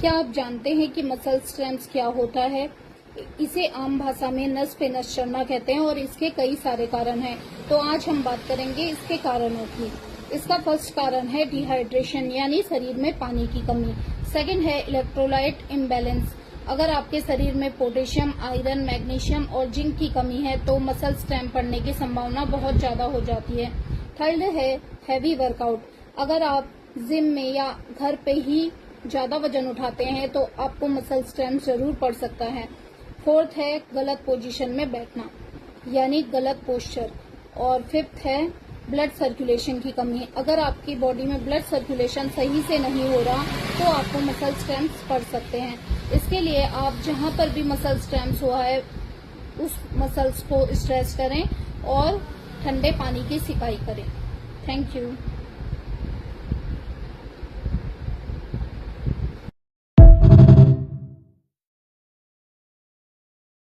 क्या आप जानते हैं कि मसल स्ट्रेंथ क्या होता है? इसे आम भाषा में नस पे नस चढ़ना कहते हैं और इसके कई सारे कारण हैं। तो आज हम बात करेंगे इसके कारणों की। इसका फर्स्ट कारण है डिहाइड्रेशन, यानी शरीर में पानी की कमी। सेकंड है इलेक्ट्रोलाइट इम्बैलेंस। अगर आपके शरीर में पोटेशियम, आयरन, मैग्नीशियम और जिंक की कमी है तो मसल स्ट्रेंथ पड़ने की संभावना बहुत ज्यादा हो जाती है। थर्ड है हैवी वर्कआउट। अगर आप जिम में या घर पे ही ज्यादा वजन उठाते हैं तो आपको मसल स्ट्रेंथ जरूर पड़ सकता है। फोर्थ है गलत पोजीशन में बैठना, यानी गलत पोस्चर। और फिफ्थ है ब्लड सर्कुलेशन की कमी। अगर आपकी बॉडी में ब्लड सर्कुलेशन सही से नहीं हो रहा तो आपको मसल स्ट्रेंथ पड़ सकते हैं। इसके लिए आप जहां पर भी मसल स्ट्रेंथ हुआ है उस मसल्स को स्ट्रेच करें और ठंडे पानी की सिकाई करें। Thank you.